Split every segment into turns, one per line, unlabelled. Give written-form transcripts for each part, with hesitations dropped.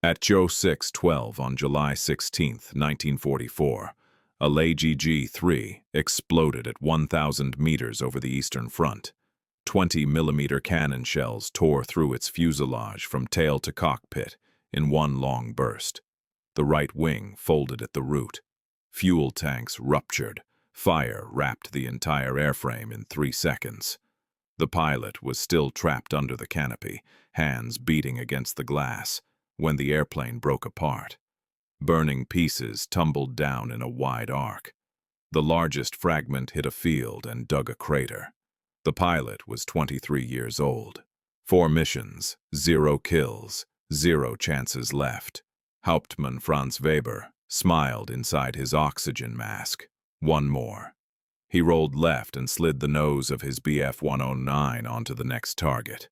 At Joe 612 on July 16, 1944, a Leiji G-3 exploded at 1,000 meters over the Eastern Front. 20-millimeter cannon shells tore through its fuselage from tail to cockpit in one long burst. The right wing folded at the root. Fuel tanks ruptured. Fire wrapped the entire airframe in 3 seconds. The pilot was still trapped under the canopy, hands beating against the glass, when the airplane broke apart. Burning pieces tumbled down in a wide arc. The largest fragment hit a field and dug a crater. The pilot was 23 years old. 4 missions, 0 kills, 0 chances left. Hauptmann Franz Weber smiled inside his oxygen mask. One more. He rolled left and slid the nose of his Bf-109 onto the next target.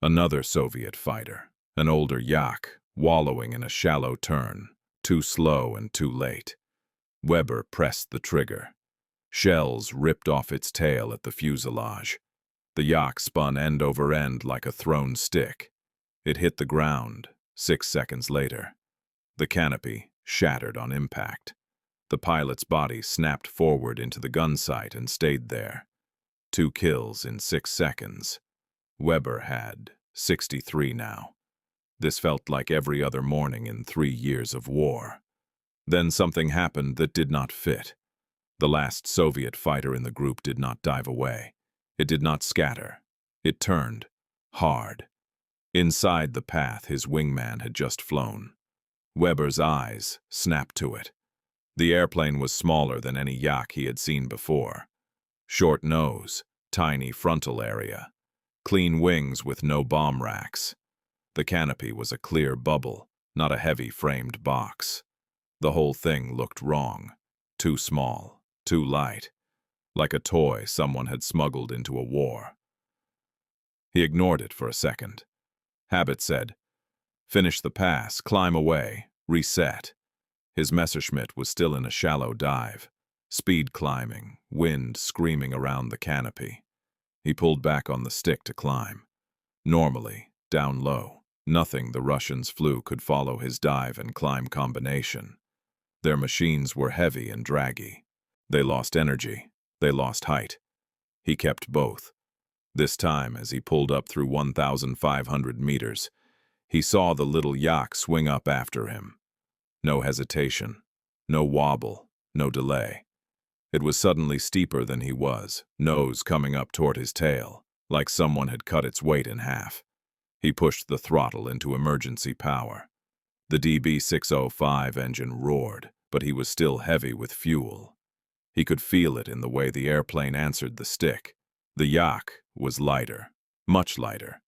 Another Soviet fighter, an older yak, wallowing in a shallow turn, too slow and too late. Weber pressed the trigger. Shells ripped off its tail at the fuselage. The yak spun end over end like a thrown stick. It hit the ground 6 seconds later. The canopy shattered on impact. The pilot's body snapped forward into the gun sight and stayed there. 2 kills in 6 seconds. Weber had 63 now. This felt like every other morning in 3 years of war. Then something happened that did not fit. The last Soviet fighter in the group did not dive away. It did not scatter. It turned hard. Inside the path his wingman had just flown. Weber's eyes snapped to it. The airplane was smaller than any yak he had seen before. Short nose, tiny frontal area, clean wings with no bomb racks. The canopy was a clear bubble, not a heavy framed box. The whole thing looked wrong. Too small, too light, like a toy someone had smuggled into a war. He ignored it for a second. Habit said, "Finish the pass, climb away, reset." His Messerschmitt was still in a shallow dive, speed climbing, wind screaming around the canopy. He pulled back on the stick to climb. Normally, down low, nothing the Russians flew could follow his dive and climb combination. Their machines were heavy and draggy. They lost energy. They lost height. He kept both. This time, as he pulled up through 1,500 meters, he saw the little yak swing up after him. No hesitation, no wobble, no delay. It was suddenly steeper than he was, nose coming up toward his tail, like someone had cut its weight in half. He pushed the throttle into emergency power. The DB-605 engine roared, but he was still heavy with fuel. He could feel it in the way the airplane answered the stick. The yak was lighter, much lighter.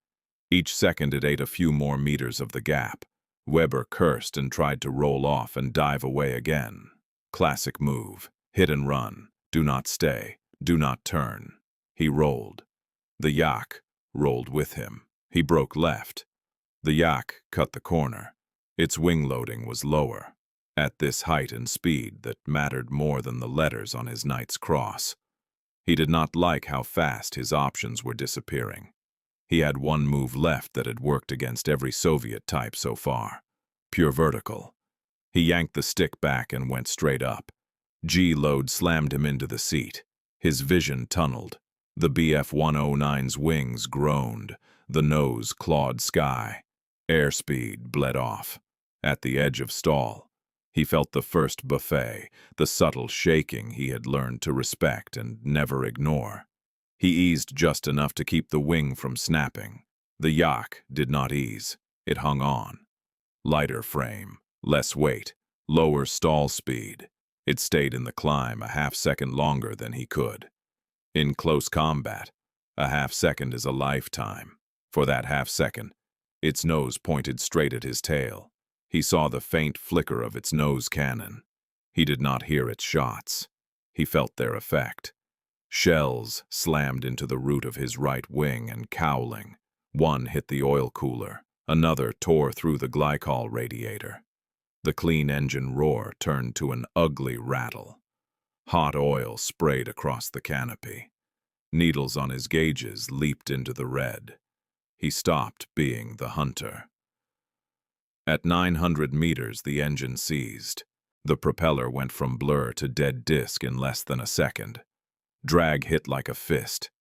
Each second it ate a few more meters of the gap. Weber cursed and tried to roll off and dive away again. Classic move. Hit and run. Do not stay. Do not turn. He rolled. The yak rolled with him. He broke left. The yak cut the corner. Its wing loading was lower, at this height and speed that mattered more than the letters on his knight's cross. He did not like how fast his options were disappearing. He had one move left that had worked against every Soviet type so far. Pure vertical. He yanked the stick back and went straight up. G-load slammed him into the seat. His vision tunneled. The Bf-109's wings groaned. The nose clawed sky. Airspeed bled off. At the edge of stall, he felt the first buffet, the subtle shaking he had learned to respect and never ignore. He eased just enough to keep the wing from snapping. The yak did not ease. It hung on. Lighter frame, less weight, lower stall speed. It stayed in the climb a half-second longer than he could. In close combat, a half-second is a lifetime. For that half-second, its nose pointed straight at his tail. He saw the faint flicker of its nose cannon. He did not hear its shots. He felt their effect. Shells slammed into the root of his right wing and cowling. One hit the oil cooler. Another tore through the glycol radiator. The clean engine roar turned to an ugly rattle. Hot oil sprayed across the canopy. Needles on his gauges leaped into the red. He stopped being the hunter. At 900 meters, the engine seized. The propeller went from blur to dead disk in less than a second. Drag hit like a fist.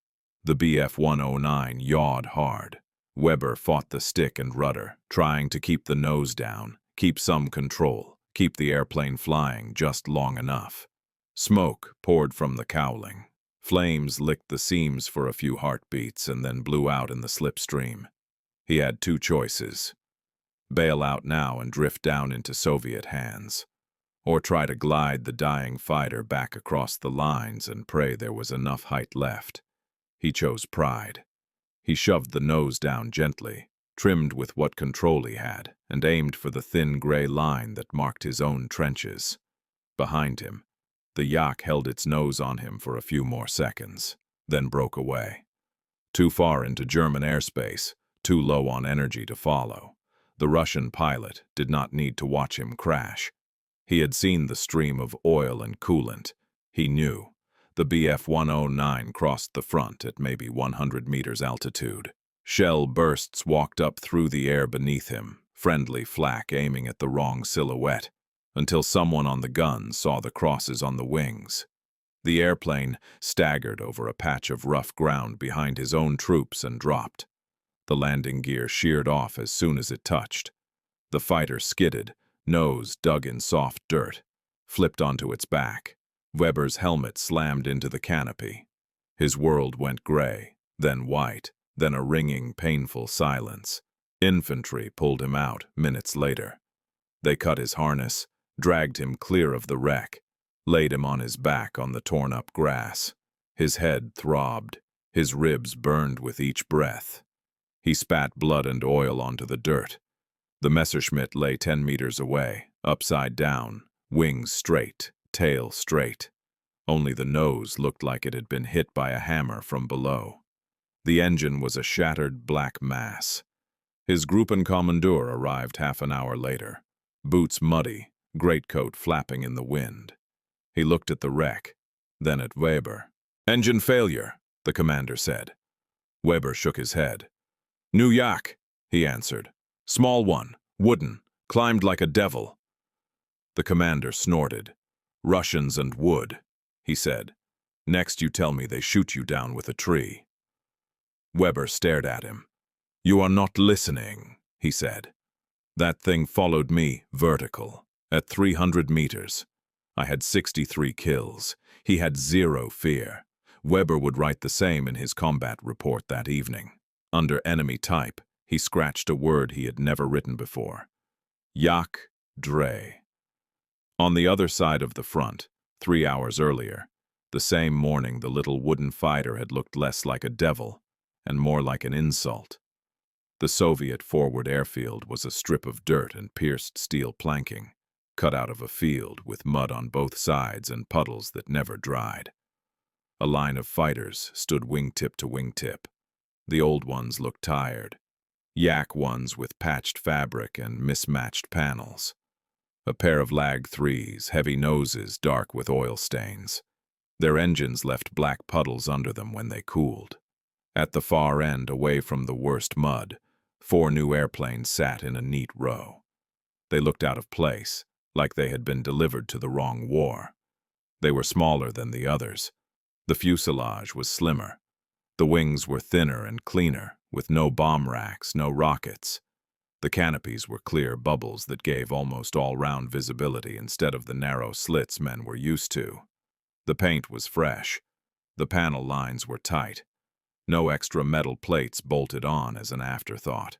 The Bf-109 yawed hard. Weber fought the stick and rudder, trying to keep the nose down, keep some control, keep the airplane flying just long enough. Smoke poured from the cowling. Flames licked the seams for a few heartbeats and then blew out in the slipstream. He had two choices: bail out now and drift down into Soviet hands, or try to glide the dying fighter back across the lines and pray there was enough height left. He chose pride. He shoved the nose down gently, trimmed with what control he had, and aimed for the thin gray line that marked his own trenches. Behind him, the Yak held its nose on him for a few more seconds, then broke away. Too far into German airspace, too low on energy to follow. The Russian pilot did not need to watch him crash. He had seen the stream of oil and coolant. He knew. The Bf-109 crossed the front at maybe 100 meters altitude. Shell bursts walked up through the air beneath him, friendly flak aiming at the wrong silhouette, until someone on the gun saw the crosses on the wings. The airplane staggered over a patch of rough ground behind his own troops and dropped. The landing gear sheared off as soon as it touched. The fighter skidded, nose dug in soft dirt, flipped onto its back. Weber's helmet slammed into the canopy. His world went gray, then white, then a ringing, painful silence. Infantry pulled him out minutes later. They cut his harness, dragged him clear of the wreck, laid him on his back on the torn-up grass. His head throbbed, his ribs burned with each breath. He spat blood and oil onto the dirt. The Messerschmitt lay 10 meters away, upside down, wings straight, tail straight. Only the nose looked like it had been hit by a hammer from below. The engine was a shattered black mass. His Gruppenkommandeur arrived half an hour later, boots muddy, greatcoat flapping in the wind. He looked at the wreck, then at Weber. "Engine failure," the commander said. Weber shook his head. "New Yak," he answered. "Small one, wooden, climbed like a devil." The commander snorted. "Russians and wood," he said. "Next you tell me they shoot you down with a tree." Weber stared at him. "You are not listening," he said. "That thing followed me vertical, at 300 meters. I had 63 kills. He had 0 fear. Weber would write the same in his combat report that evening. Under enemy type, he scratched a word he had never written before. Yak Dre. On the other side of the front, 3 hours earlier, the same morning the little wooden fighter had looked less like a devil and more like an insult. The Soviet forward airfield was a strip of dirt and pierced steel planking, cut out of a field with mud on both sides and puddles that never dried. A line of fighters stood wingtip to wingtip. The old ones looked tired, Yak ones with patched fabric and mismatched panels. A pair of Lag 3s, heavy noses dark with oil stains. Their engines left black puddles under them when they cooled. At the far end, away from the worst mud, 4 new airplanes sat in a neat row. They looked out of place, like they had been delivered to the wrong war. They were smaller than the others. The fuselage was slimmer. The wings were thinner and cleaner, with no bomb racks, no rockets. The canopies were clear bubbles that gave almost all-round visibility instead of the narrow slits men were used to. The paint was fresh. The panel lines were tight. No extra metal plates bolted on as an afterthought.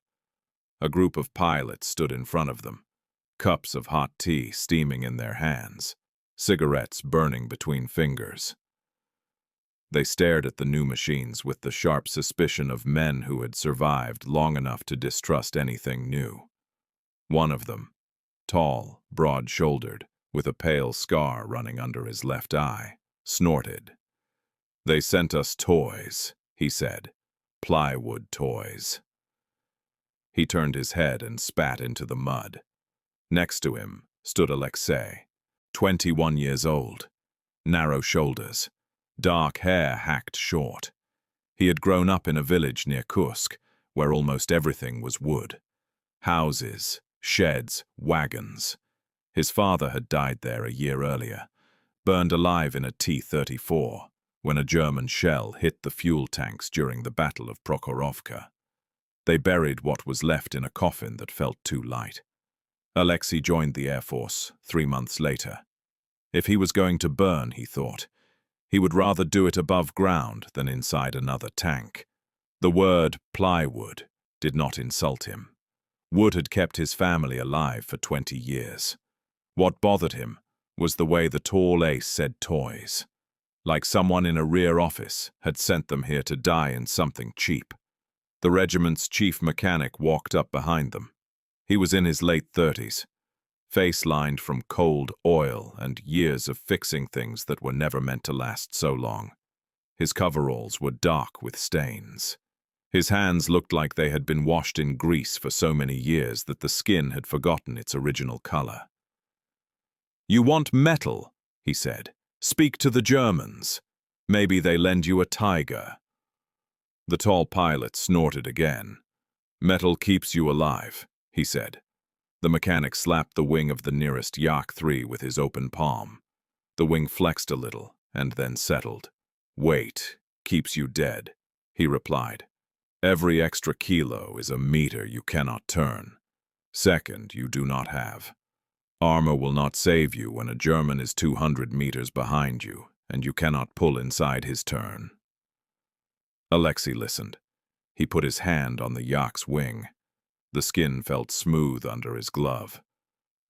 A group of pilots stood in front of them, cups of hot tea steaming in their hands, cigarettes burning between fingers. They stared at the new machines with the sharp suspicion of men who had survived long enough to distrust anything new. One of them, tall, broad-shouldered, with a pale scar running under his left eye, snorted. "They sent us toys," he said. "Plywood toys." He turned his head and spat into the mud. Next to him stood Alexei, 21 years old, narrow shoulders, dark hair hacked short. He had grown up in a village near Kursk, where almost everything was wood. Houses, sheds, wagons. His father had died there a year earlier, burned alive in a T-34, when a German shell hit the fuel tanks during the Battle of Prokhorovka. They buried what was left in a coffin that felt too light. Alexei joined the Air Force 3 months later. If he was going to burn, he thought, he would rather do it above ground than inside another tank. The word plywood did not insult him. Wood had kept his family alive for 20 years. What bothered him was the way the tall ace said toys, like someone in a rear office had sent them here to die in something cheap. The regiment's chief mechanic walked up behind them. He was in his late 30s, face lined from cold oil and years of fixing things that were never meant to last so long. His coveralls were dark with stains. His hands looked like they had been washed in grease for so many years that the skin had forgotten its original color. "You want metal," he said. "Speak to the Germans. Maybe they lend you a tiger." The tall pilot snorted again. "Metal keeps you alive," he said. The mechanic slapped the wing of the nearest Yak 3 with his open palm. The wing flexed a little and then settled. "Weight keeps you dead," he replied. "Every extra kilo is a meter you cannot turn. Second, you do not have. Armor will not save you when a German is 200 meters behind you and you cannot pull inside his turn." Alexei listened. He put his hand on the Yak's wing. The skin felt smooth under his glove.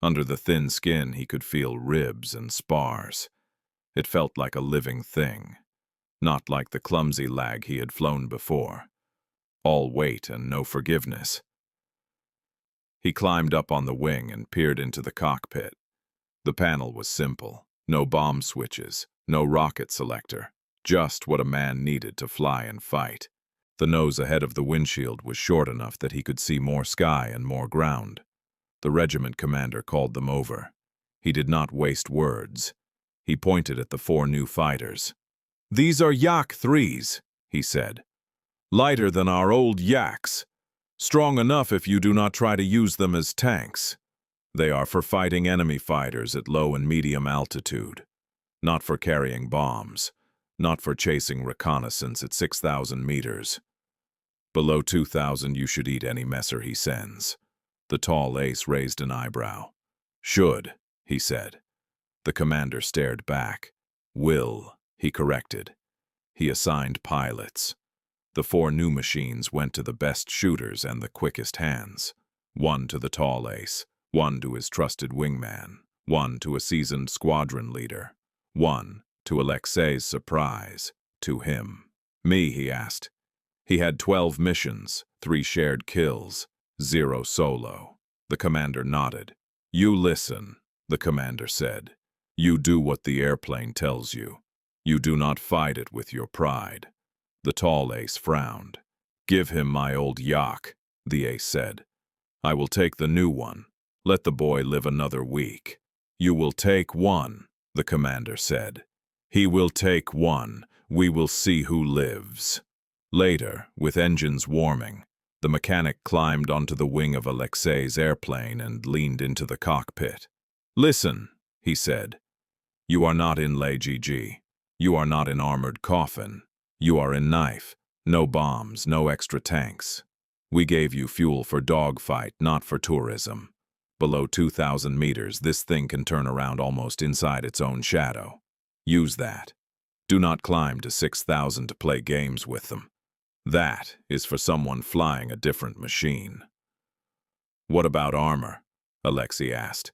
Under the thin skin he could feel ribs and spars. It felt like a living thing, not like the clumsy lag he had flown before. All weight and no forgiveness. He climbed up on the wing and peered into the cockpit. The panel was simple. No bomb switches, no rocket selector, just what a man needed to fly and fight. The nose ahead of the windshield was short enough that he could see more sky and more ground. The regiment commander called them over. He did not waste words. He pointed at the 4 new fighters. "These are Yak 3s, he said. "Lighter than our old Yaks. Strong enough if you do not try to use them as tanks. They are for fighting enemy fighters at low and medium altitude. Not for carrying bombs. Not for chasing reconnaissance at 6,000 meters. Below 2,000 you should eat any messer he sends." The tall ace raised an eyebrow. "Should," he said. The commander stared back. "Will," he corrected. He assigned pilots. The 4 new machines went to the best shooters and the quickest hands. 1 to the tall ace, 1 to his trusted wingman, 1 to a seasoned squadron leader, 1 to Alexei's surprise, to him. "Me," he asked. He had 12 missions, 3 shared kills, 0 solo. The commander nodded. "You listen," the commander said. "You do what the airplane tells you. You do not fight it with your pride." The tall ace frowned. "Give him my old Yak," the ace said. "I will take the new one. Let the boy live another week." "You will take one," the commander said. "He will take one. We will see who lives." Later, with engines warming, the mechanic climbed onto the wing of Alexei's airplane and leaned into the cockpit. "Listen," he said. "You are not in LGG. You are not in armored coffin. You are in knife. No bombs, no extra tanks. We gave you fuel for dogfight, not for tourism. Below 2,000 meters, this thing can turn around almost inside its own shadow. Use that. Do not climb to 6,000 to play games with them. That is for someone flying a different machine." "What about armor?" Alexei asked.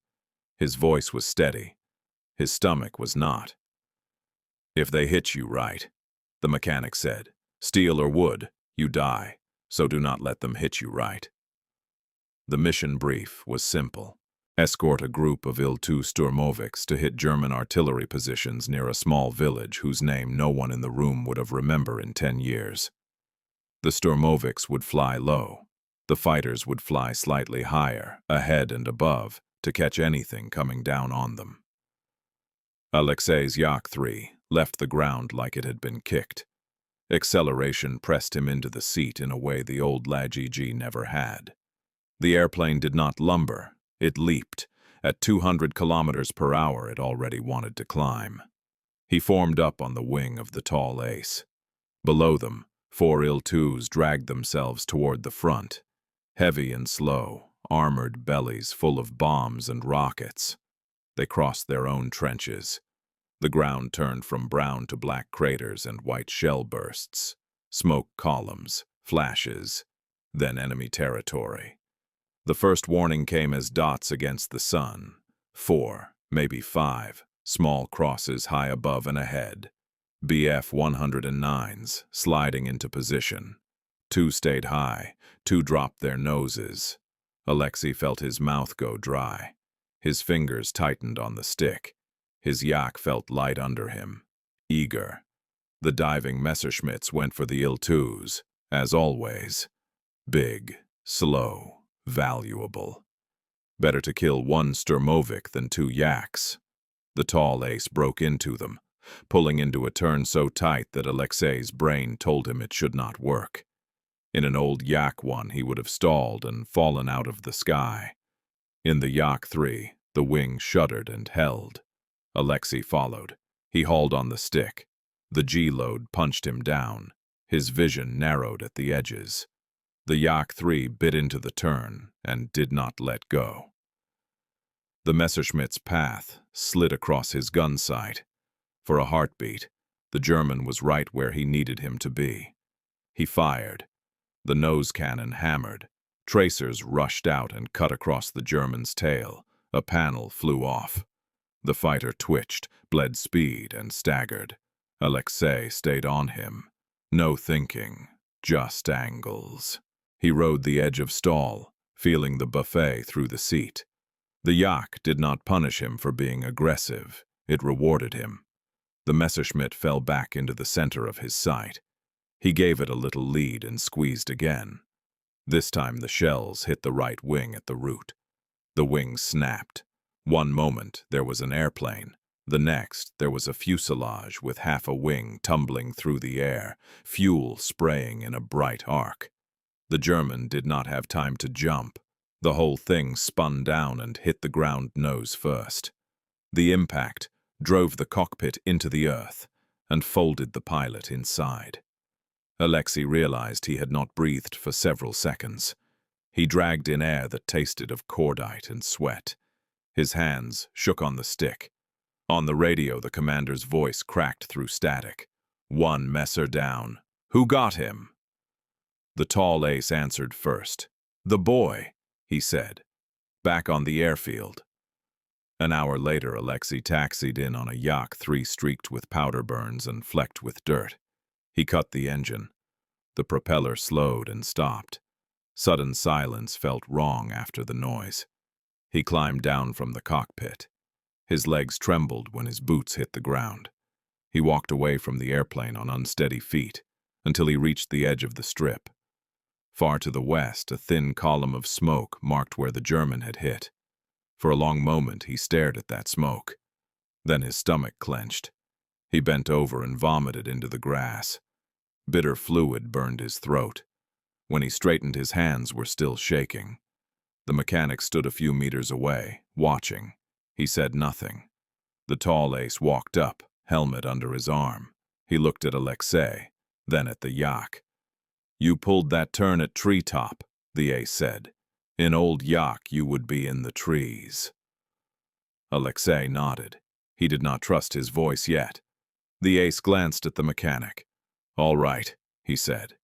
His voice was steady. His stomach was not. "If they hit you right," the mechanic said, "steel or wood, you die, so do not let them hit you right." The mission brief was simple. Escort a group of Il-2 Sturmoviks to hit German artillery positions near a small village whose name no one in the room would have remembered in 10 years. The Sturmoviks would fly low. The fighters would fly slightly higher, ahead and above, to catch anything coming down on them. Alexei's Yak 3 left the ground like it had been kicked. Acceleration pressed him into the seat in a way the old LGG never had. The airplane did not lumber. It leaped. At 200 kilometers per hour, it already wanted to climb. He formed up on the wing of the tall ace. Below them, 4 Il-2s dragged themselves toward the front, heavy and slow, armored bellies full of bombs and rockets. They crossed their own trenches. The ground turned from brown to black craters and white shell bursts, smoke columns, flashes, then enemy territory. The first warning came as dots against the sun. 4, maybe 5, small crosses high above and ahead. BF-109s sliding into position. 2 stayed high, 2 dropped their noses. Alexei felt his mouth go dry. His fingers tightened on the stick. His yak felt light under him, eager. The diving Messerschmitts went for the Il-2s, as always. Big, slow, valuable. Better to kill 1 Sturmovik than 2 yaks. The tall ace broke into them, pulling into a turn so tight that Alexei's brain told him it should not work. In an old Yak 1, he would have stalled and fallen out of the sky. In the Yak 3, the wing shuddered and held. Alexei followed. He hauled on the stick. The G-load punched him down. His vision narrowed at the edges. The Yak 3 bit into the turn and did not let go. The Messerschmitt's path slid across his gun sight. For a heartbeat, the German was right where he needed him to be. He fired. The nose cannon hammered. Tracers rushed out and cut across the German's tail. A panel flew off. The fighter twitched, bled speed, and staggered. Alexei stayed on him. No thinking, just angles. He rode the edge of stall, feeling the buffet through the seat. The Yak did not punish him for being aggressive. It rewarded him. The Messerschmitt fell back into the center of his sight. He gave it a little lead and squeezed again. This time the shells hit the right wing at the root. The wing snapped. One moment there was an airplane. The next there was a fuselage with half a wing tumbling through the air, fuel spraying in a bright arc. The German did not have time to jump. The whole thing spun down and hit the ground nose first. The impact drove the cockpit into the earth and folded the pilot inside. Alexei realized he had not breathed for several seconds. He dragged in air that tasted of cordite and sweat. His hands shook on the stick. On the radio, the commander's voice cracked through static. 1 Messer down. Who got him? The tall ace answered first. The boy, he said. Back on the airfield. An hour later, Alexei taxied in on a Yak 3 streaked with powder burns and flecked with dirt. He cut the engine. The propeller slowed and stopped. Sudden silence felt wrong after the noise. He climbed down from the cockpit. His legs trembled when his boots hit the ground. He walked away from the airplane on unsteady feet until he reached the edge of the strip. Far to the west, a thin column of smoke marked where the German had hit. For a long moment, he stared at that smoke. Then his stomach clenched. He bent over and vomited into the grass. Bitter fluid burned his throat. When he straightened, his hands were still shaking. The mechanic stood a few meters away, watching. He said nothing. The tall ace walked up, helmet under his arm. He looked at Alexei, then at the Yak. You pulled that turn at treetop, the ace said. In old Yak, you would be in the trees. Alexei nodded. He did not trust his voice yet. The ace glanced at the mechanic. All right, he said.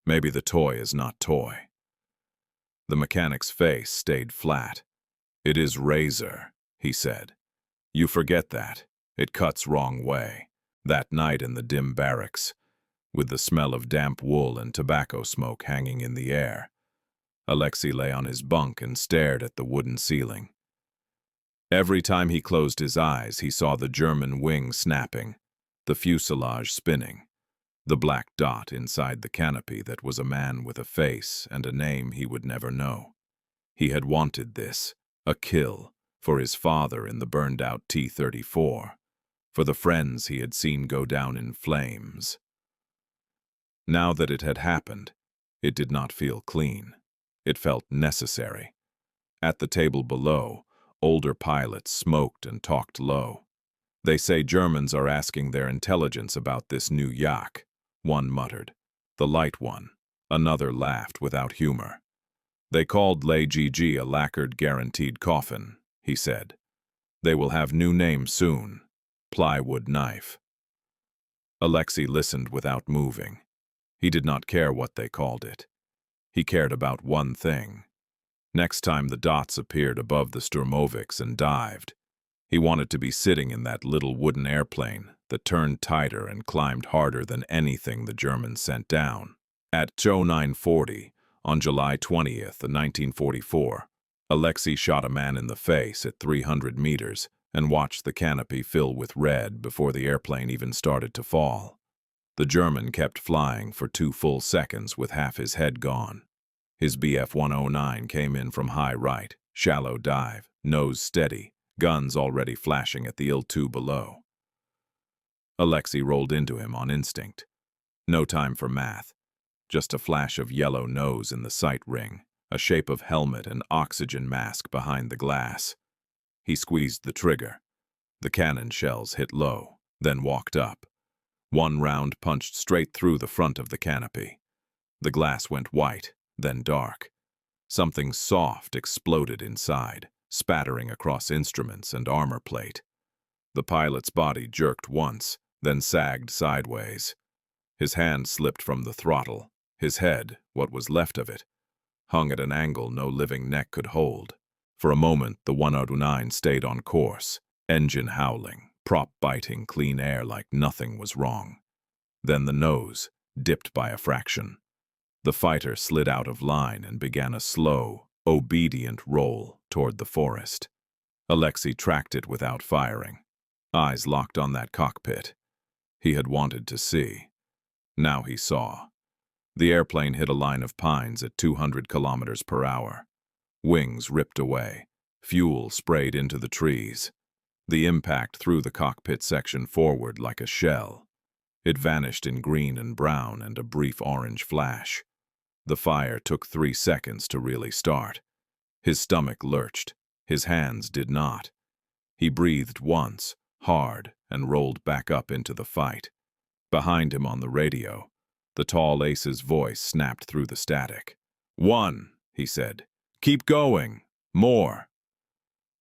Maybe the toy is not toy. The mechanic's face stayed flat. It is razor, he said. You forget that. It cuts wrong way. That night in the dim barracks, with the smell of damp wool and tobacco smoke hanging in the air, Alexei lay on his bunk and stared at the wooden ceiling. Every time he closed his eyes, he saw the German wing snapping, the fuselage spinning, the black dot inside the canopy that was a man with a face and a name he would never know. He had wanted this, a kill, for his father in the burned-out T-34, for the friends he had seen go down in flames. Now that it had happened, it did not feel clean. It felt necessary. At the table below, older pilots smoked and talked low. "They say Germans are asking their intelligence about this new yak," one muttered. "The light one." Another laughed without humor. "They called LGG a lacquered guaranteed coffin," he said. "They will have new names soon. Plywood knife." Alexei listened without moving. He did not care what they called it. He cared about one thing. Next time the dots appeared above the Sturmovix and dived, he wanted to be sitting in that little wooden airplane that turned tighter and climbed harder than anything the Germans sent down. At 0940, on July 20th, 1944, Alexei shot a man in the face at 300 meters and watched the canopy fill with red before the airplane even started to fall. The German kept flying for 2 full seconds with half his head gone. His Bf-109 came in from high right, shallow dive, nose steady, guns already flashing at the Il-2 below. Alexei rolled into him on instinct. No time for math. Just a flash of yellow nose in the sight ring, a shape of helmet and oxygen mask behind the glass. He squeezed the trigger. The cannon shells hit low, then walked up. One round punched straight through the front of the canopy. The glass went white, then dark. Something soft exploded inside, spattering across instruments and armor plate. The pilot's body jerked once, then sagged sideways. His hand slipped from the throttle. His head, what was left of it, hung at an angle no living neck could hold. For a moment, the 109 stayed on course, engine howling, prop biting clean air like nothing was wrong. Then the nose dipped by a fraction. The fighter slid out of line and began a slow, obedient roll toward the forest. Alexei tracked it without firing. Eyes locked on that cockpit. He had wanted to see. Now he saw. The airplane hit a line of pines at 200 kilometers per hour. Wings ripped away. Fuel sprayed into the trees. The impact threw the cockpit section forward like a shell. It vanished in green and brown and a brief orange flash. The fire took 3 seconds to really start. His stomach lurched. His hands did not. He breathed once, hard, and rolled back up into the fight. Behind him on the radio, the tall ace's voice snapped through the static. "1," he said. "Keep going. More."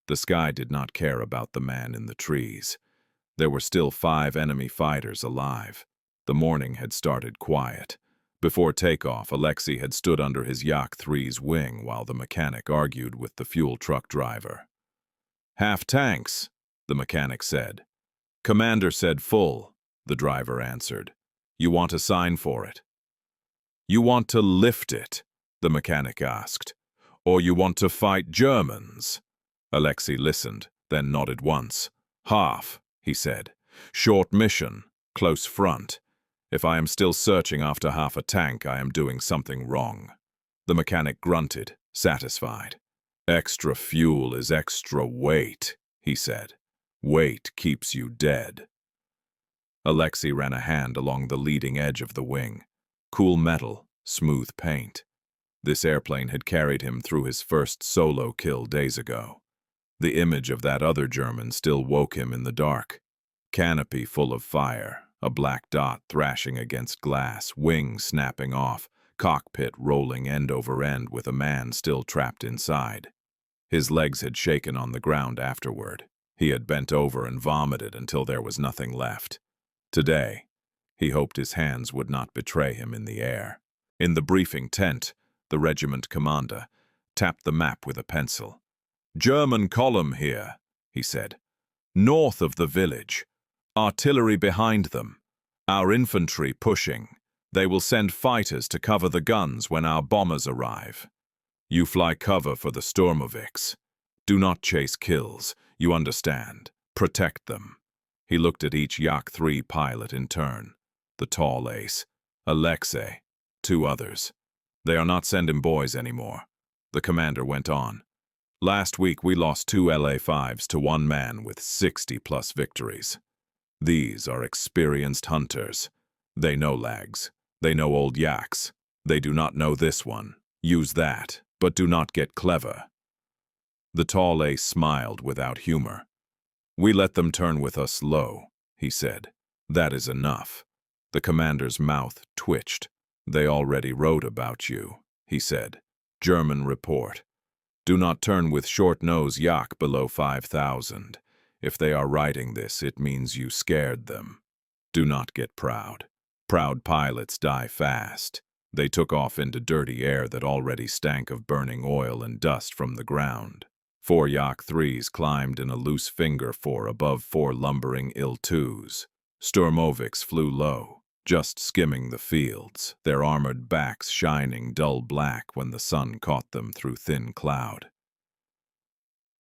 The sky did not care about the man in the trees. There were still 5 enemy fighters alive. The morning had started quiet. Before takeoff, Alexei had stood under his Yak-3's wing while the mechanic argued with the fuel truck driver. "Half tanks," the mechanic said. "Commander said full," the driver answered. "You want a sign for it?" "You want to lift it?" the mechanic asked. "Or you want to fight Germans?" Alexei listened, then nodded once. "Half," he said. "Short mission, close front. If I am still searching after half a tank, I am doing something wrong." The mechanic grunted, satisfied. "Extra fuel is extra weight," he said. "Weight keeps you dead." Alexei ran a hand along the leading edge of the wing. Cool metal, smooth paint. This airplane had carried him through his first solo kill days ago. The image of that other German still woke him in the dark. Canopy full of fire, a black dot thrashing against glass, wings snapping off, cockpit rolling end over end with a man still trapped inside. His legs had shaken on the ground afterward. He had bent over and vomited until there was nothing left. Today, he hoped his hands would not betray him in the air. In the briefing tent, the regiment commander tapped the map with a pencil. "German column here," he said. "North of the village. Artillery behind them. Our infantry pushing. They will send fighters to cover the guns when our bombers arrive. You fly cover for the Sturmovix. Do not chase kills, you understand. Protect them." He looked at each Yak-3 pilot in turn. The tall ace, Alexei, 2 others. "They are not sending boys anymore," the commander went on. "Last week we lost 2 LA-5s to 1 man with 60-plus victories. These are experienced hunters. They know lags. They know old Yaks. They do not know this one. Use that. But do not get clever." The tall ace smiled without humor. "We let them turn with us low," he said. "That is enough." The commander's mouth twitched. "They already wrote about you," he said. "German report. Do not turn with short-nose yak below 5,000. If they are writing this, it means you scared them. Do not get proud. Proud pilots die fast." They took off into dirty air that already stank of burning oil and dust from the ground. 4 Yak 3s climbed in a loose finger 4 above 4 lumbering Il-2s. Sturmovix flew low, just skimming the fields, their armored backs shining dull black when the sun caught them through thin cloud.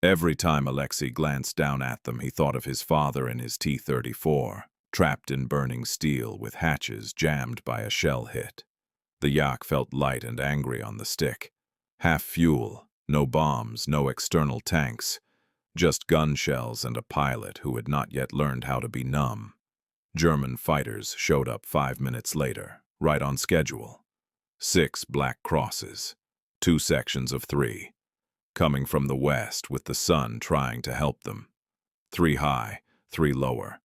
Every time Alexei glanced down at them, he thought of his father in his T-34, trapped in burning steel with hatches jammed by a shell hit. The yak felt light and angry on the stick. Half fuel, no bombs, no external tanks, just gun shells and a pilot who had not yet learned how to be numb. German fighters showed up 5 minutes later, right on schedule. 6 black crosses, 2 sections of 3, coming from the west with the sun trying to help them. 3 high, 3 lower.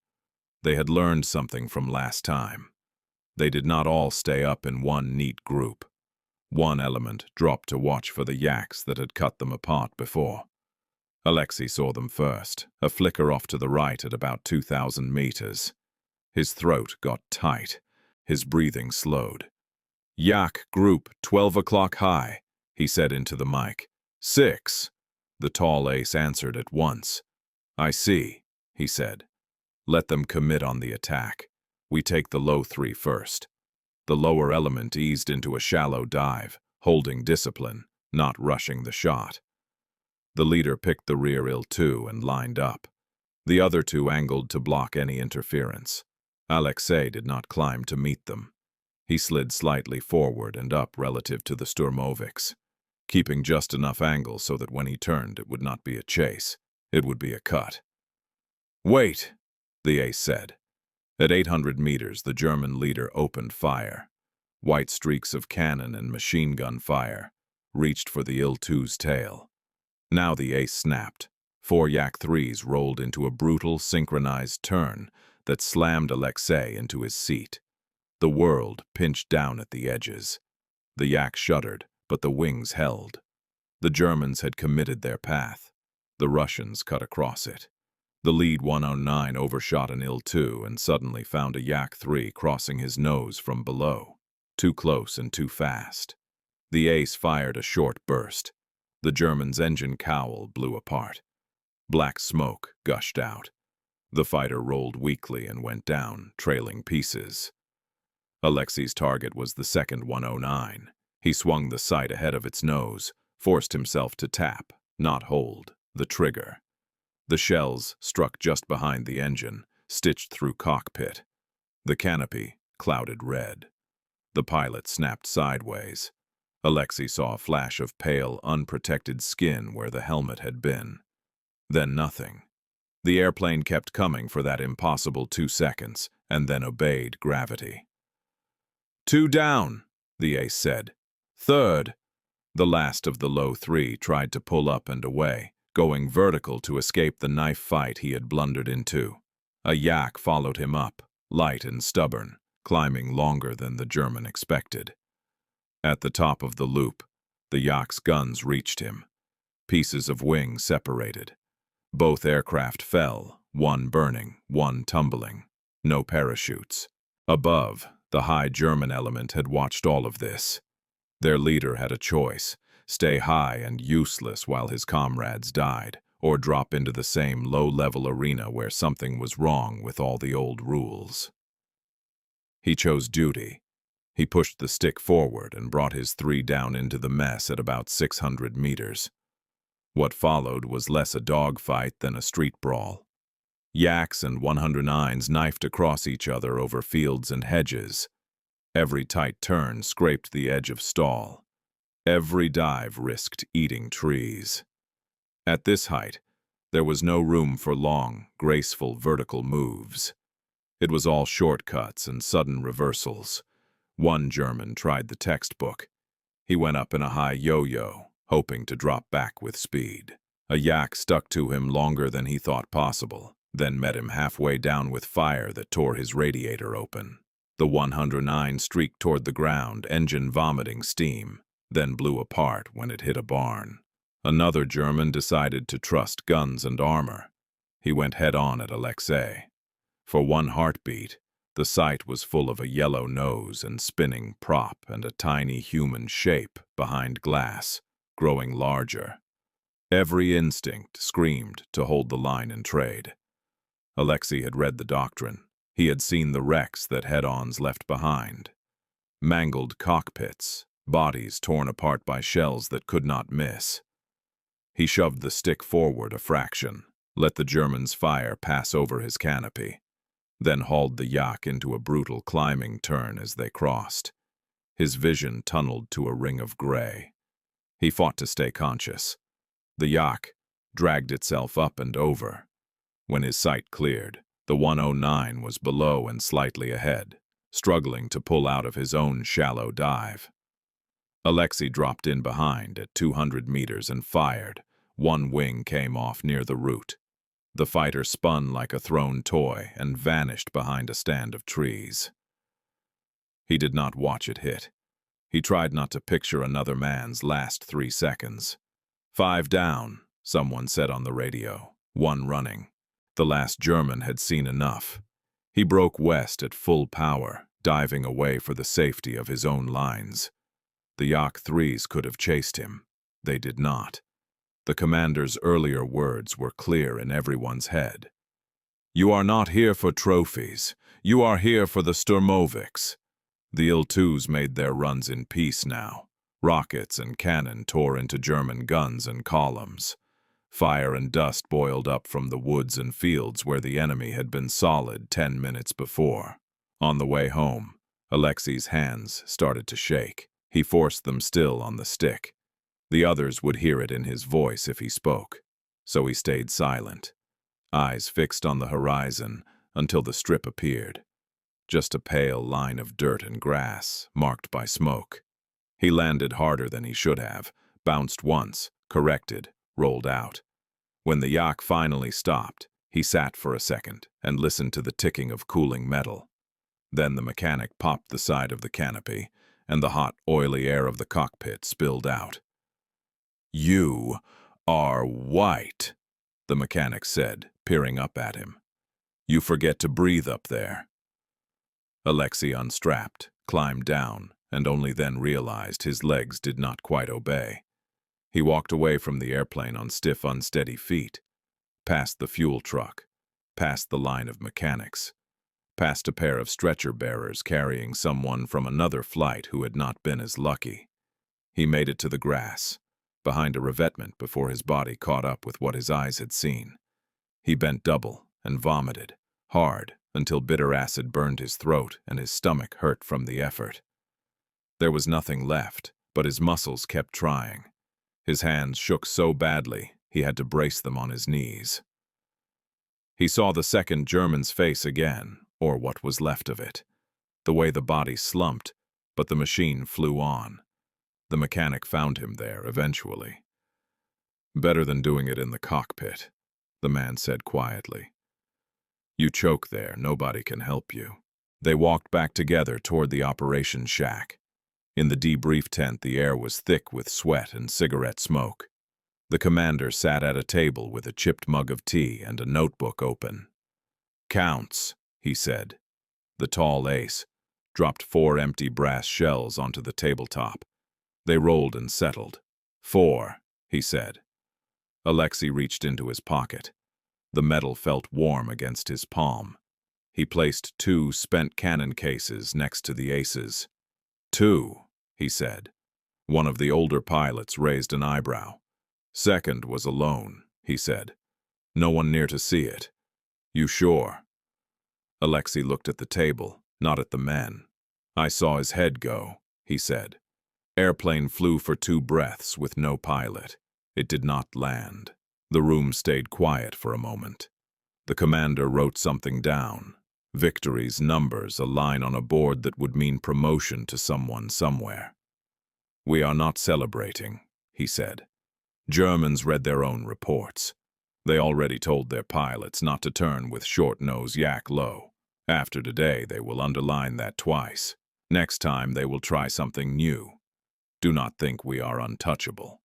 They had learned something from last time. They did not all stay up in one neat group. One element dropped to watch for the yaks that had cut them apart before. Alexei saw them first, a flicker off to the right at about 2,000 meters. His throat got tight. His breathing slowed. "Yak group, 12 o'clock high," he said into the mic. 6. The tall ace answered at once. "I see," he said. "Let them commit on the attack. We take the low 3 first." The lower element eased into a shallow dive, holding discipline, not rushing the shot. The leader picked the rear Il-2 and lined up. The other 2 angled to block any interference. Alexei did not climb to meet them. He slid slightly forward and up relative to the Sturmovix, keeping just enough angle so that when he turned it would not be a chase, it would be a cut. "Wait," the ace said. At 800 meters, the German leader opened fire. White streaks of cannon and machine gun fire reached for the Il-2's tail. Now the ace snapped. 4 Yak 3s rolled into a brutal, synchronized turn that slammed Alexei into his seat. The world pinched down at the edges. The Yak shuddered, but the wings held. The Germans had committed their path. The Russians cut across it. The lead 109 overshot an Il-2 and suddenly found a Yak 3 crossing his nose from below. Too close and too fast. The ace fired a short burst. The German's engine cowl blew apart. Black smoke gushed out. The fighter rolled weakly and went down, trailing pieces. Alexei's target was the second 109. He swung the sight ahead of its nose, forced himself to tap, not hold, the trigger. The shells struck just behind the engine, stitched through cockpit. The canopy clouded red. The pilot snapped sideways. Alexei saw a flash of pale, unprotected skin where the helmet had been. Then nothing. The airplane kept coming for that impossible 2 seconds, and then obeyed gravity. 2 down, the ace said. 3rd. The last of the low 3 tried to pull up and away, going vertical to escape the knife fight he had blundered into. A yak followed him up, light and stubborn, climbing longer than the German expected. At the top of the loop, the yak's guns reached him. Pieces of wing separated. Both aircraft fell, one burning, one tumbling. No parachutes. Above, the high German element had watched all of this. Their leader had a choice: stay high and useless while his comrades died, or drop into the same low-level arena where something was wrong with all the old rules. He chose duty. He pushed the stick forward and brought his 3 down into the mess at about 600 meters. What followed was less a dogfight than a street brawl. Yaks and 109s knifed across each other over fields and hedges. Every tight turn scraped the edge of stall. Every dive risked eating trees. At this height, there was no room for long, graceful vertical moves. It was all shortcuts and sudden reversals. One German tried the textbook. He went up in a high yo-yo, hoping to drop back with speed. A yak stuck to him longer than he thought possible, then met him halfway down with fire that tore his radiator open. The 109 streaked toward the ground, engine vomiting steam, then blew apart when it hit a barn. Another German decided to trust guns and armor. He went head-on at Alexei. For one heartbeat, the sight was full of a yellow nose and spinning prop and a tiny human shape behind glass, growing larger. Every instinct screamed to hold the line and trade. Alexei had read the doctrine. He had seen the wrecks that head-ons left behind. Mangled cockpits, bodies torn apart by shells that could not miss. He shoved the stick forward a fraction, let the Germans' fire pass over his canopy, then hauled the yak into a brutal climbing turn as they crossed. His vision tunneled to a ring of gray. He fought to stay conscious. The yak dragged itself up and over. When his sight cleared, the 109 was below and slightly ahead, struggling to pull out of his own shallow dive. Alexei dropped in behind at 200 meters and fired. One wing came off near the root. The fighter spun like a thrown toy and vanished behind a stand of trees. He did not watch it hit. He tried not to picture another man's last 3 seconds. 5 down, someone said on the radio, 1 running. The last German had seen enough. He broke west at full power, diving away for the safety of his own lines. The Yak 3s could have chased him. They did not. The commander's earlier words were clear in everyone's head. "You are not here for trophies. You are here for the Sturmovix." The Il-2s made their runs in peace now. Rockets and cannon tore into German guns and columns. Fire and dust boiled up from the woods and fields where the enemy had been solid 10 minutes before. On the way home, Alexei's hands started to shake. He forced them still on the stick. The others would hear it in his voice if he spoke, so he stayed silent, eyes fixed on the horizon until the strip appeared. Just a pale line of dirt and grass, marked by smoke. He landed harder than he should have, bounced once, corrected, rolled out. When the yak finally stopped, he sat for a second and listened to the ticking of cooling metal. Then the mechanic popped the side of the canopy, and the hot, oily air of the cockpit spilled out. "You are white," the mechanic said, peering up at him. "You forget to breathe up there." Alexei unstrapped, climbed down, and only then realized his legs did not quite obey. He walked away from the airplane on stiff, unsteady feet, past the fuel truck, past the line of mechanics, past a pair of stretcher-bearers carrying someone from another flight who had not been as lucky. He made it to the grass, behind a revetment before his body caught up with what his eyes had seen. He bent double and vomited, hard, until bitter acid burned his throat and his stomach hurt from the effort. There was nothing left, but his muscles kept trying. His hands shook so badly, he had to brace them on his knees. He saw the second German's face again, or what was left of it. The way the body slumped, but the machine flew on. The mechanic found him there, eventually. "Better than doing it in the cockpit," the man said quietly. "You choke there, nobody can help you." They walked back together toward the operation shack. In the debrief tent, the air was thick with sweat and cigarette smoke. The commander sat at a table with a chipped mug of tea and a notebook open. "Counts," he said. The tall ace dropped 4 empty brass shells onto the tabletop. They rolled and settled. 4, he said. Alexei reached into his pocket. The metal felt warm against his palm. He placed 2 spent cannon cases next to the aces. 2, he said. One of the older pilots raised an eyebrow. "Second was alone," he said. "No one near to see it." "You sure?" Alexei looked at the table, not at the men. "I saw his head go," he said. Airplane flew for 2 breaths with no pilot. It did not land. The room stayed quiet for a moment. The commander wrote something down. Victory's numbers, a line on a board that would mean promotion to someone somewhere. "We are not celebrating," he said. Germans read their own reports. They already told their pilots not to turn with short-nose yak low. After today, they will underline that twice. Next time, they will try something new. Do not think we are untouchable.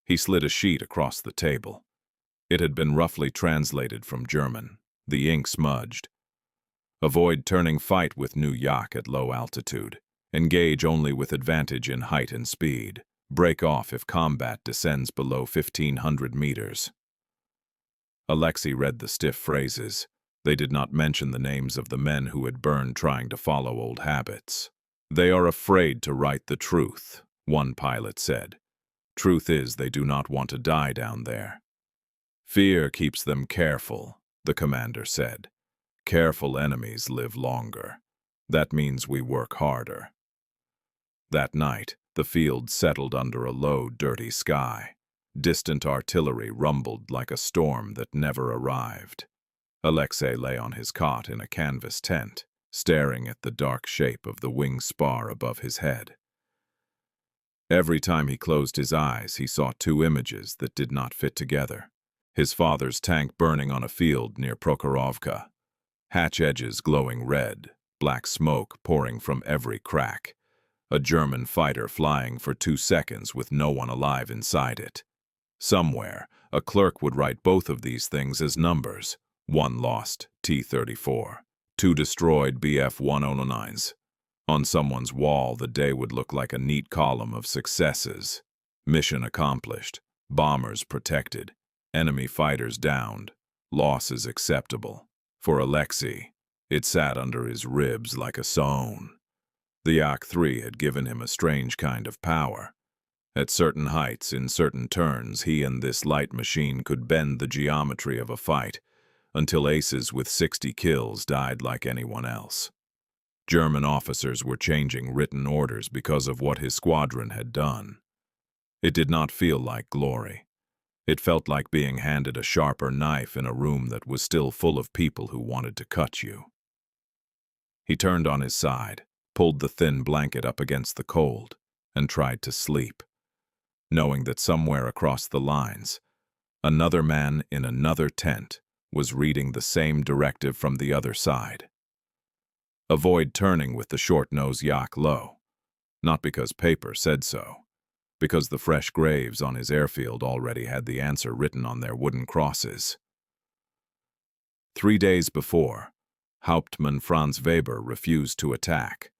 He slid a sheet across the table. It had been roughly translated from German. The ink smudged. Avoid turning fight with new yak at low altitude. Engage only with advantage in height and speed. Break off if combat descends below 1,500 meters. Alexei read the stiff phrases. They did not mention the names of the men who had burned trying to follow old habits. They are afraid to write the truth, one pilot said. Truth is they do not want to die down there. Fear keeps them careful, the commander said. Careful enemies live longer. That means we work harder. That night, the field settled under a low, dirty sky. Distant artillery rumbled like a storm that never arrived. Alexei lay on his cot in a canvas tent, staring at the dark shape of the wing spar above his head. Every time he closed his eyes, he saw two images that did not fit together. His father's tank burning on a field near Prokhorovka. Hatch edges glowing red, black smoke pouring from every crack. A German fighter flying for 2 seconds with no one alive inside it. Somewhere, a clerk would write both of these things as numbers. 1 lost, T-34. 2 destroyed, Bf-109s. On someone's wall, the day would look like a neat column of successes. Mission accomplished. Bombers protected. Enemy fighters downed. Losses acceptable. For Alexei, it sat under his ribs like a stone. The Yak-3 had given him a strange kind of power. At certain heights, in certain turns, he and this light machine could bend the geometry of a fight, until aces with 60 kills died like anyone else. German officers were changing written orders because of what his squadron had done. It did not feel like glory. It felt like being handed a sharper knife in a room that was still full of people who wanted to cut you. He turned on his side, pulled the thin blanket up against the cold, and tried to sleep, knowing that somewhere across the lines, another man in another tent was reading the same directive from the other side. Avoid turning with the short-nose yak low, not because paper said so, because the fresh graves on his airfield already had the answer written on their wooden crosses. 3 days before, Hauptmann Franz Weber refused to attack.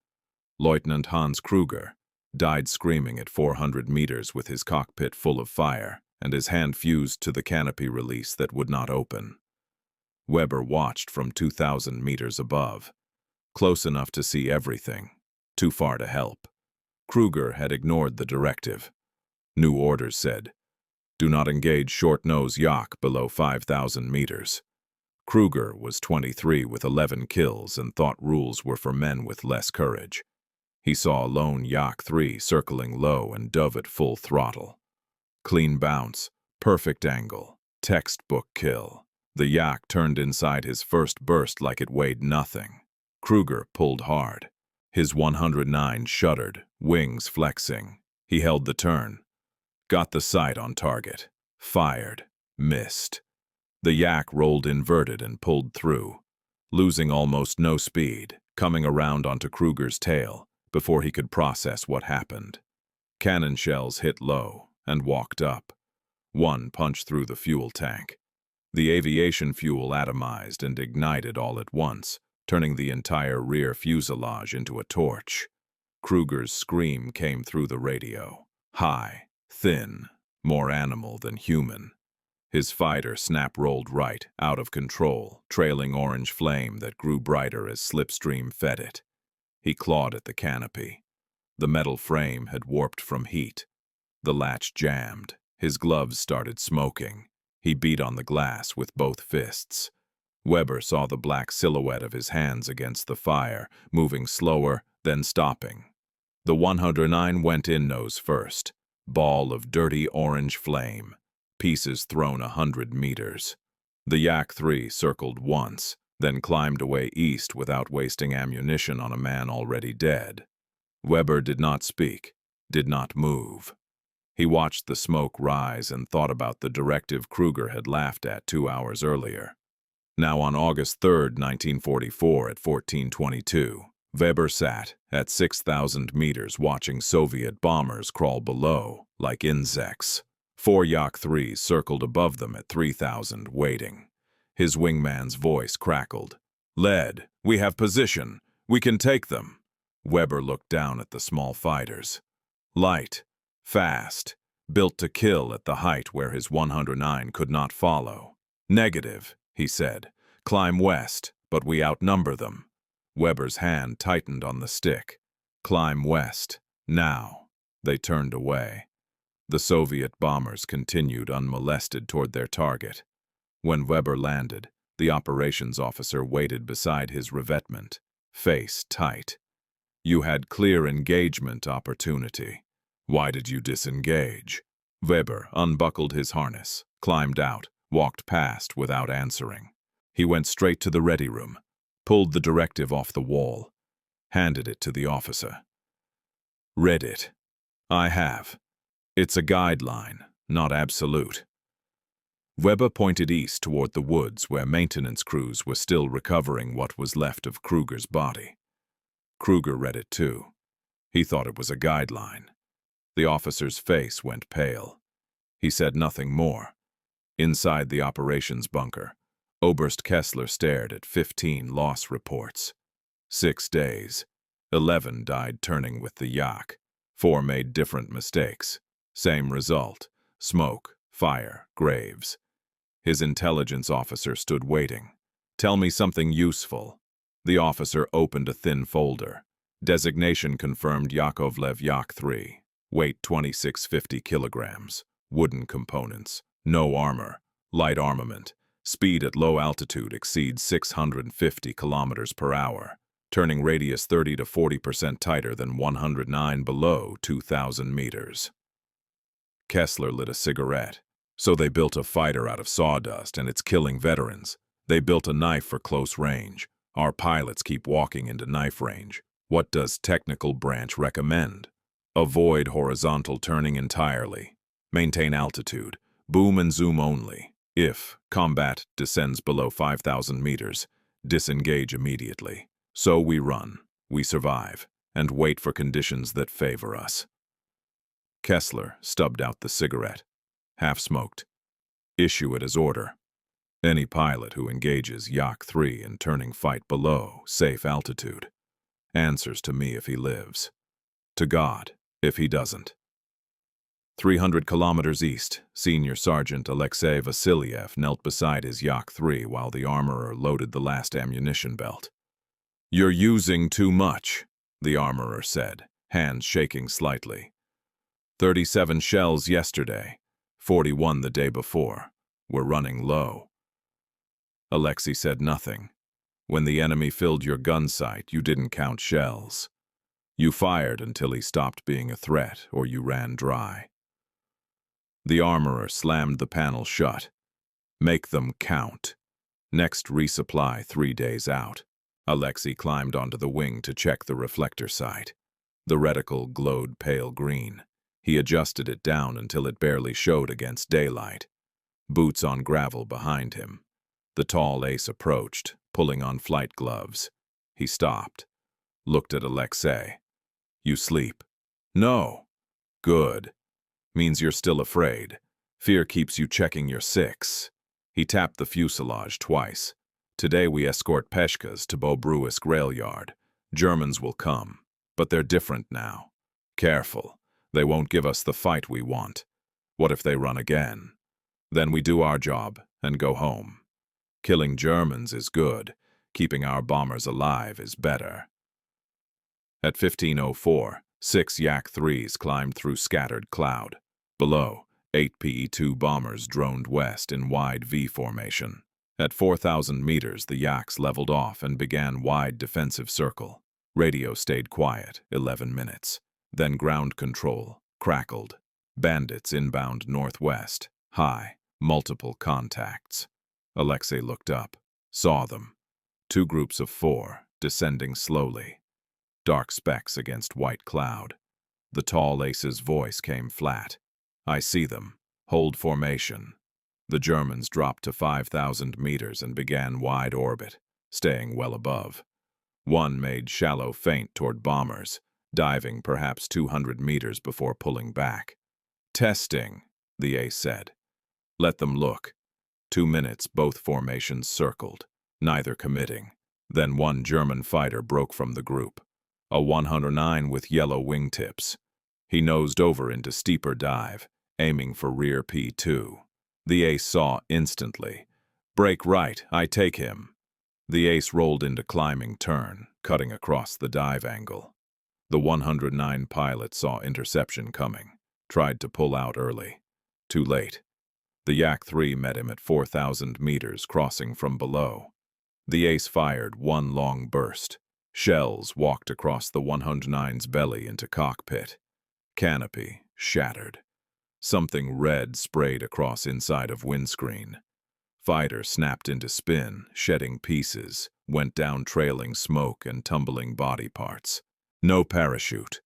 Leutnant Hans Kruger died screaming at 400 meters with his cockpit full of fire and his hand fused to the canopy release that would not open. Weber watched from 2,000 meters above, close enough to see everything, too far to help. Kruger had ignored the directive. New orders said, "Do not engage short-nose yak below 5,000 meters." Kruger was 23 with 11 kills and thought rules were for men with less courage. He saw a lone Yak-3 circling low and dove at full throttle. Clean bounce, perfect angle, textbook kill. The Yak turned inside his first burst like it weighed nothing. Kruger pulled hard. His 109 shuddered, wings flexing. He held the turn. Got the sight on target. Fired. Missed. The Yak rolled inverted and pulled through, losing almost no speed, coming around onto Kruger's tail before he could process what happened. Cannon shells hit low and walked up. One punched through the fuel tank. The aviation fuel atomized and ignited all at once, turning the entire rear fuselage into a torch. Kruger's scream came through the radio. High, thin, more animal than human. His fighter snap-rolled right, out of control, trailing orange flame that grew brighter as slipstream fed it. He clawed at the canopy. The metal frame had warped from heat. The latch jammed. His gloves started smoking. He beat on the glass with both fists. Weber saw the black silhouette of his hands against the fire, moving slower, then stopping. The 109 went in nose first. Ball of dirty orange flame. Pieces thrown 100 meters. The Yak-3 circled once, then climbed away east without wasting ammunition on a man already dead. Weber did not speak, did not move. He watched the smoke rise and thought about the directive Kruger had laughed at 2 hours earlier. Now on August 3, 1944 at 14:22, Weber sat at 6,000 meters watching Soviet bombers crawl below like insects. 4 Yak-3s circled above them at 3,000, waiting. His wingman's voice crackled. "Lead, we have position. We can take them." Weber looked down at the small fighters. Light, fast, built to kill at the height where his 109 could not follow. "Negative," he said. "Climb west, but we outnumber them." Weber's hand tightened on the stick. "Climb west, now." They turned away. The Soviet bombers continued unmolested toward their target. When Weber landed, the operations officer waited beside his revetment, face tight. "You had clear engagement opportunity. Why did you disengage?" Weber unbuckled his harness, climbed out, walked past without answering. He went straight to the ready room, pulled the directive off the wall, handed it to the officer. "Read it." "I have. It's a guideline, not absolute." Weber pointed east toward the woods where maintenance crews were still recovering what was left of Kruger's body. Kruger read it too. He thought it was a guideline. The officer's face went pale. He said nothing more. Inside the operations bunker, Oberst Kessler stared at 15 loss reports. 6 days. 11 died turning with the Yak. 4 made different mistakes. Same result. Smoke, fire, graves. His intelligence officer stood waiting. "Tell me something useful." The officer opened a thin folder. Designation confirmed Yakovlev Yak-3. Weight 2650 kilograms. Wooden components. No armor. Light armament. Speed at low altitude exceeds 650 kilometers per hour. Turning radius 30 to 40% tighter than 109 below 2,000 meters. Kessler lit a cigarette. "So they built a fighter out of sawdust and it's killing veterans. They built a knife for close range. Our pilots keep walking into knife range. What does technical branch recommend? Avoid horizontal turning entirely. Maintain altitude. Boom and zoom only. If combat descends below 5,000 meters, disengage immediately. So we run, we survive, and wait for conditions that favor us." Kessler stubbed out the cigarette, half-smoked. "Issue it as order. Any pilot who engages Yak-3 in turning fight below safe altitude answers to me if he lives. To God if he doesn't." 300 kilometers east, Senior Sergeant Alexei Vasilyev knelt beside his Yak-3 while the armorer loaded the last ammunition belt. "You're using too much," the armorer said, hands shaking slightly. 37 shells yesterday, 41 the day before. We're running low." Alexei said nothing. "When the enemy filled your gun sight, you didn't count shells. You fired until he stopped being a threat, or you ran dry." The armorer slammed the panel shut. "Make them count. Next resupply 3 days out." Alexei climbed onto the wing to check the reflector sight. The reticle glowed pale green. He adjusted it down until it barely showed against daylight. Boots on gravel behind him. The tall ace approached, pulling on flight gloves. He stopped, looked at Alexei. "You sleep?" "No." "Good. Means you're still afraid. Fear keeps you checking your 6. He tapped the fuselage twice. "Today we escort Peshkas to Bobruisk rail yard. Germans will come, but they're different now. Careful. They won't give us the fight we want. What if they run again? Then we do our job and go home. Killing Germans is good. Keeping our bombers alive is better." At 15:04, 6 Yak-3s climbed through scattered cloud. Below, 8 PE-2 bombers droned west in wide V formation. At 4,000 meters, the Yaks leveled off and began wide defensive circle. Radio stayed quiet, 11 minutes. Then ground control crackled. Bandits inbound northwest. High, multiple contacts. Alexei looked up, saw them. 2 groups of 4, descending slowly. Dark specks against white cloud. The tall ace's voice came flat. I see them. Hold formation. The Germans dropped to 5,000 meters and began wide orbit, staying well above. One made shallow feint toward bombers, diving perhaps 200 meters before pulling back. Testing, the ace said. Let them look. 2 minutes, both formations circled, neither committing. Then one German fighter broke from the group. A 109 with yellow wingtips. He nosed over into steeper dive, aiming for rear P2. The ace saw instantly. Break right, I take him. The ace rolled into climbing turn, cutting across the dive angle. The 109 pilot saw interception coming, tried to pull out early. Too late. The Yak-3 met him at 4,000 meters, crossing from below. The ace fired one long burst. Shells walked across the 109's belly into cockpit. Canopy shattered. Something red sprayed across inside of windscreen. Fighter snapped into spin, shedding pieces, went down trailing smoke and tumbling body parts. No parachute.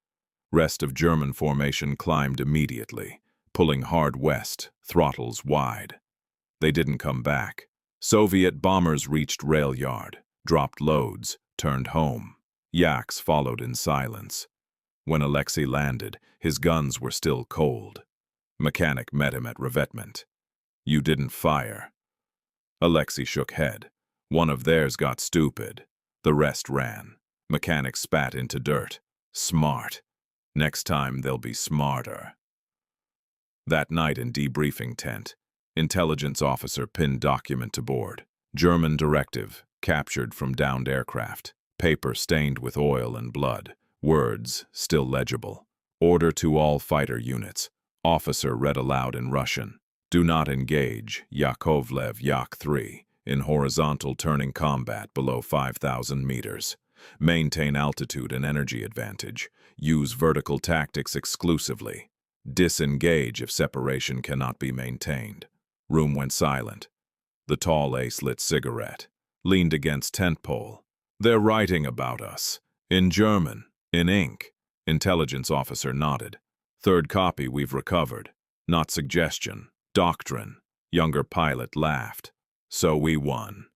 Rest of German formation climbed immediately, pulling hard west, throttles wide. They didn't come back. Soviet bombers reached rail yard, dropped loads, turned home. Yaks followed in silence. When Alexei landed, his guns were still cold. Mechanic met him at revetment. You didn't fire. Alexei shook head. One of theirs got stupid. The rest ran. Mechanic spat into dirt. Smart. Next time they'll be smarter. That night in debriefing tent, intelligence officer pinned document to board. German directive, captured from downed aircraft. Paper stained with oil and blood. Words still legible. Order to all fighter units. Officer read aloud in Russian. Do not engage, Yakovlev Yak-3, in horizontal turning combat below 5,000 meters. Maintain altitude and energy advantage. Use vertical tactics exclusively. Disengage if separation cannot be maintained. Room went silent. The tall ace lit cigarette. Leaned against tent pole. They're writing about us. In German. In ink. Intelligence officer nodded. Third copy we've recovered. Not suggestion. Doctrine. Younger pilot laughed. So we won.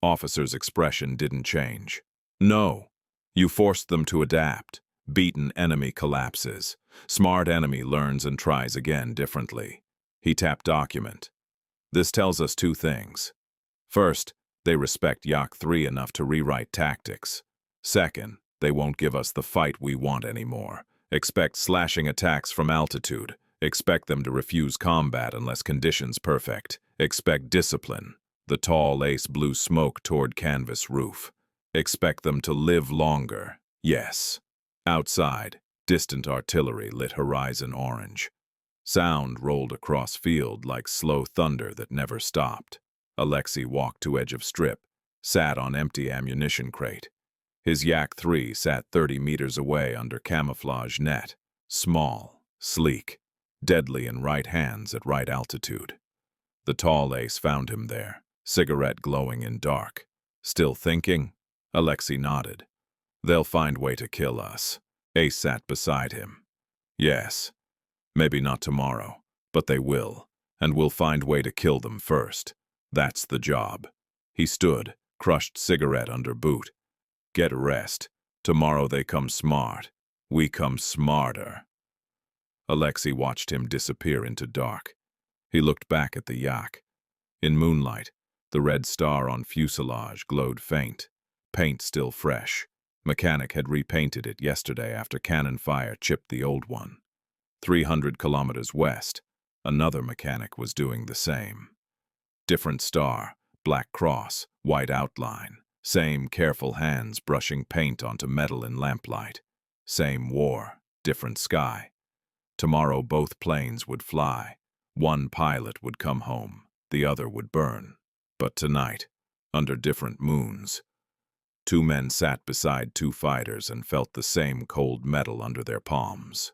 Officer's expression didn't change. No. You forced them to adapt. Beaten enemy collapses. Smart enemy learns and tries again differently. He tapped document. This tells us 2 things. First, they respect Yak-3 enough to rewrite tactics. Second, they won't give us the fight we want anymore. Expect slashing attacks from altitude. Expect them to refuse combat unless conditions perfect. Expect discipline. The tall ace blew smoke toward canvas roof. Expect them to live longer. Yes. Outside, distant artillery lit horizon orange. Sound rolled across field like slow thunder that never stopped. Alexei walked to edge of strip, sat on empty ammunition crate. His Yak-3 sat 30 meters away under camouflage net. Small, sleek, deadly in right hands at right altitude. The tall ace found him there, cigarette glowing in dark. Still thinking? Alexei nodded. They'll find way to kill us. Ace sat beside him. Yes. Maybe not tomorrow, but they will, and we'll find way to kill them first. That's the job. He stood, crushed cigarette under boot. Get rest. Tomorrow they come smart. We come smarter. Alexei watched him disappear into dark. He looked back at the Yak. In moonlight, the red star on fuselage glowed faint, paint still fresh. Mechanic had repainted it yesterday after cannon fire chipped the old one. 300 kilometers west, another mechanic was doing the same. Different star, black cross, white outline. Same careful hands brushing paint onto metal in lamplight. Same war, different sky. Tomorrow both planes would fly. One pilot would come home, the other would burn. But tonight, under different moons, 2 men sat beside 2 fighters and felt the same cold metal under their palms.